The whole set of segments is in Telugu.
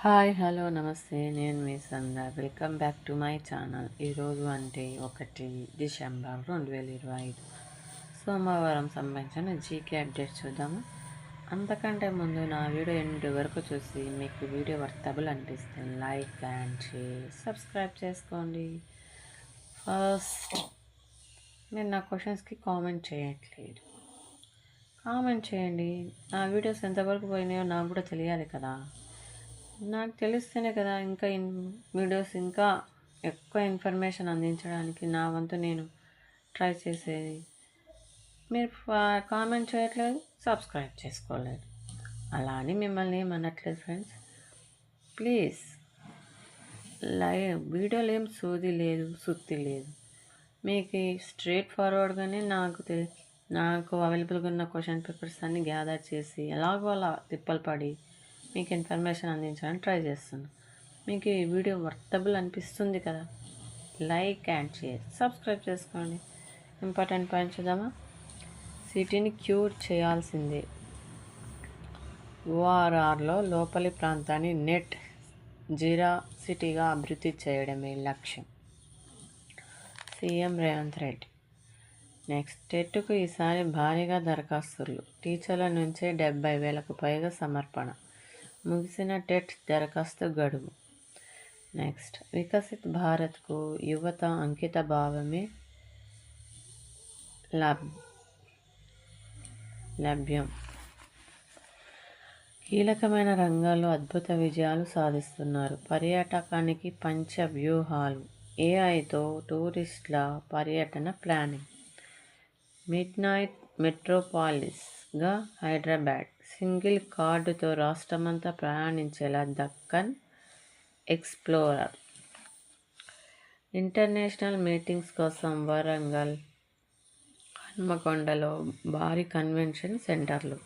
హాయ్ హలో నమస్తే నేను మీ Sandhya welcome back to my channel. ఈరోజు అంటే 1 డిసెంబర్ 2025 సోమవారం సంబంధించిన జీకే అప్డేట్ చూద్దాము. అంతకంటే ముందు నా వీడియో ఎండ్ వరకు చూసి మీకు వీడియో వర్తబుల్ అనిపిస్తే లైక్ అండ్ షేర్ సబ్స్క్రైబ్ చేసుకోండి. ఫస్ట్ మీరు నా క్వశ్చన్స్కి కామెంట్ చేయట్లేదు. కామెంట్ చేయండి. నా వీడియోస్ ఎంతవరకు పోయినాయో నాకు కూడా తెలియాలి కదా. నాకు తెలిస్తేనే కదా ఇంకా వీడియోస్ ఇంకా ఎక్కువ ఇన్ఫర్మేషన్ అందించడానికి నా వంతు నేను ట్రై చేసేది. మీరు కామెంట్ చేయట్లేదు, సబ్స్క్రైబ్ చేసుకోలేదు. అలా అని మిమ్మల్ని ఏమనట్లేదు ఫ్రెండ్స్. ప్లీజ్ వీడియోలో ఏం సోది లేదు, సుత్తి లేదు. మీకు స్ట్రైట్ ఫార్వర్డ్గానే నాకు అవైలబుల్గా ఉన్న క్వశ్చన్ పేపర్స్ అన్నీ గ్యాదర్ చేసి ఎలాగో అలా తిప్పలు పడి మీకు ఇన్ఫర్మేషన్ అందించడానికి ట్రై చేస్తున్నాను. మీకు ఈ వీడియో వర్తబుల్ అనిపిస్తుంది కదా, లైక్ అండ్ షేర్ సబ్స్క్రైబ్ చేసుకోండి. ఇంపార్టెంట్ పాయింట్ చూద్దామా. సిటీని క్యూర్ చేయాల్సిందే. ఓఆర్ఆర్లో లోపలి ప్రాంతాన్ని నెట్ జీరో సిటీగా అభివృద్ధి చేయడమే లక్ష్యం. సీఎం రేవంత్ రెడ్డి. నెక్స్ట్, టెట్కు ఈసారి భారీగా దరఖాస్తులు. టీచర్ల నుంచే 70,000కు పైగా సమర్పణ. ముగిసిన టెట్ దరఖాస్తు గడువు. నెక్స్ట్, వికసిత్ భారత్కు యువత అంకిత భావమే లభ్యం. కీలకమైన రంగాల్లో అద్భుత విజయాలు సాధిస్తున్నారు. పర్యాటకానికి పంచ వ్యూహాలు. ఏఐతో టూరిస్టుల పర్యటన ప్లానింగ్. మిడ్ నైట్ మెట్రోపాలిస్గా హైదరాబాద్. సింగిల్ కార్డుతో రాష్ట్రమంతా ప్రయాణించేలా దక్కన్ ఎక్స్ప్లోరర్. ఇంటర్నేషనల్ మీటింగ్స్ కోసం వరంగల్, హన్మకొండలో భారీ కన్వెన్షన్ సెంటర్లు.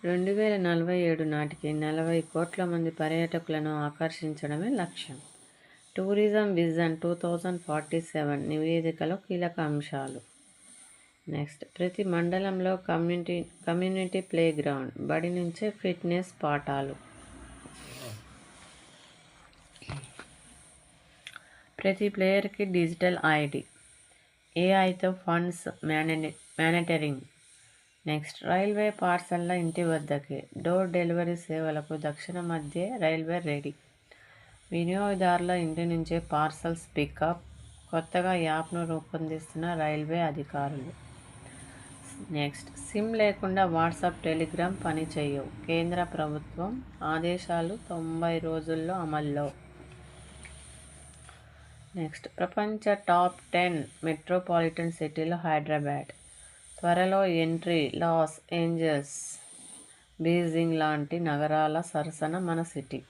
2047 నాటికి 40 కోట్ల మంది పర్యాటకులను ఆకర్షించడమే లక్ష్యం. టూరిజం విజన్ 2047 నివేదికలో కీలక అంశాలు. నెక్స్ట్, ప్రతి మండలంలో కమ్యూనిటీ ప్లే గ్రౌండ్. బడి నుంచే ఫిట్నెస్ పాఠాలు. ప్రతి ప్లేయర్కి డిజిటల్ ఐడి. ఏఐతో ఫండ్స్ మానిటరింగ్. నెక్స్ట్, రైల్వే పార్సల్ల ఇంటి వద్దకే. డోర్ డెలివరీ సేవలకు దక్షిణ మధ్య రైల్వే రెడీ. వినియోగదారుల ఇంటి నుంచే పార్సల్స్ పికప్. కొత్తగా యాప్ను రూపొందిస్తున్న రైల్వే అధికారులు. నెక్స్ట్, సిమ్ లేకుండా వాట్సాప్, టెలిగ్రామ్ పని చేయవు. కేంద్ర ప్రభుత్వం ఆదేశాలు 90 రోజుల్లో అమల్లో. నెక్స్ట్, ప్రపంచ టాప్ 10 మెట్రోపాలిటన్ సిటీలో హైదరాబాద్. త్వరలో ఎంట్రీ. లాస్ ఏంజల్స్, బీజింగ్ లాంటి నగరాల సరసన మన సిటీ.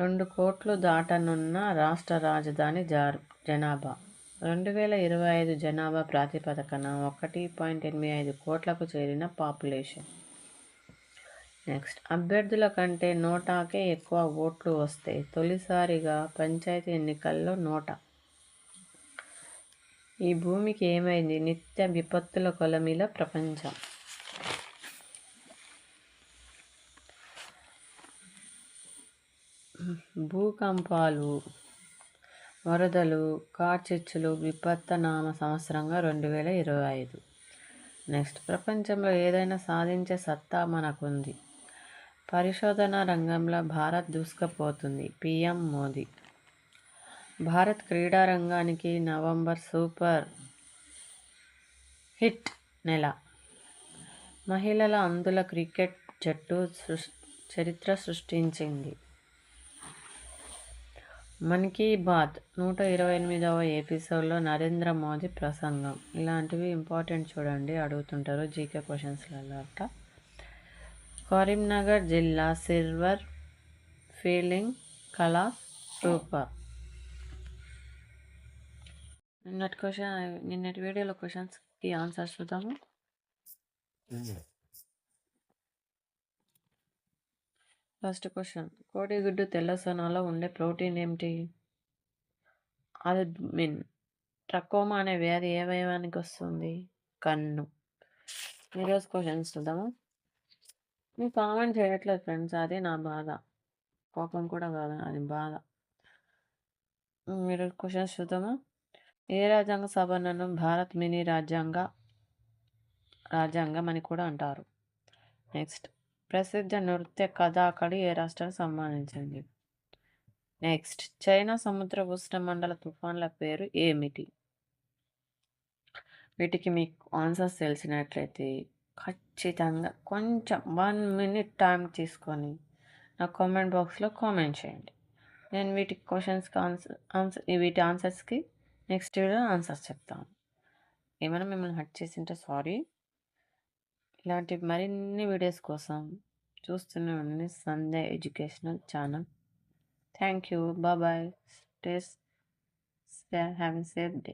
2 కోట్లు దాటనున్న రాష్ట్ర రాజధాని జనాభా. 2025 జనాభా ప్రాతిపదికన 1.85 కోట్లకు చేరిన పాపులేషన్. నెక్స్ట్, అభ్యర్థుల కంటే నోటాకే ఎక్కువ ఓట్లు వస్తే తొలిసారిగా పంచాయతీ ఎన్నికల్లో నోటా. ఈ భూమికి ఏమైంది? నిత్య విపత్తుల కొలమిల ప్రపంచం. భూకంపాలు, వరదలు, కార్చిచ్చులు విపత్తనామ సంవత్సరంగా 2025. నెక్స్ట్, ప్రపంచంలో ఏదైనా సాధించే సత్తా మనకుంది. పరిశోధన రంగంలో భారత్ దూసుకుపోతుంది. పీఎం మోదీ. భారత్ క్రీడా రంగానికి నవంబర్ సూపర్ హిట్ నెల. మహిళల అందుల క్రికెట్ జట్టు చరిత్ర సృష్టించింది. మన్ కీ బాత్ 128వ ఎపిసోడ్లో నరేంద్ర మోదీ ప్రసంగం. ఇలాంటివి ఇంపార్టెంట్ చూడండి, అడుగుతుంటారు జీకే క్వశ్చన్స్లలో అట్లా. కరీంనగర్ జిల్లా సిల్వర్ ఫీల్డింగ్ కళా సూపర్. నిన్నటి వీడియోలో క్వశ్చన్స్కి ఆన్సర్స్ చూద్దాము. ఫస్ట్ క్వశ్చన్, కోడిగుడ్డు తెల్ల సొనాలో ఉండే ప్రోటీన్ ఏమిటి? అల్బుమిన్. ట్రకోమా అనే వ్యాధి ఏ అవయవానికి వస్తుంది? కన్ను. ఈరోజు క్వశ్చన్స్ చూద్దాము. మీరు కామెంట్ చేయట్లేదు ఫ్రెండ్స్. అదే నా బాధ. కోపం కూడా కాదు, అది బాధ. మీరు క్వశ్చన్స్ చూద్దామా? ఏ రాజ్యాంగ సవరణను భారత్ మినీ రాజ్యాంగం అని కూడా అంటారు? నెక్స్ట్, ప్రసిద్ధ నృత్య కథాకళి ఏ రాష్ట్రానికి సంబంధించింది? నెక్స్ట్, చైనా సముద్ర ఉష్ణమండల తుఫాన్ల పేరు ఏమిటి? వీటికి మీకు ఆన్సర్స్ తెలిసినట్లయితే ఖచ్చితంగా కొంచెం 1 మినిట్ టైం తీసుకొని నా కామెంట్ బాక్స్లో కామెంట్ చేయండి. నేను వీటి క్వశ్చన్స్కి వీటి ఆన్సర్స్కి నెక్స్ట్ వీడియో ఆన్సర్స్ చెప్తాను. ఏమైనా మిమ్మల్ని హర్ట్ చేసింటే సారీ. ఇలాంటి మరిన్ని వీడియోస్ కోసం చూస్తూనే ఉండండి Sandhya educational channel. Thank you. Bye. Stay, have a safe day.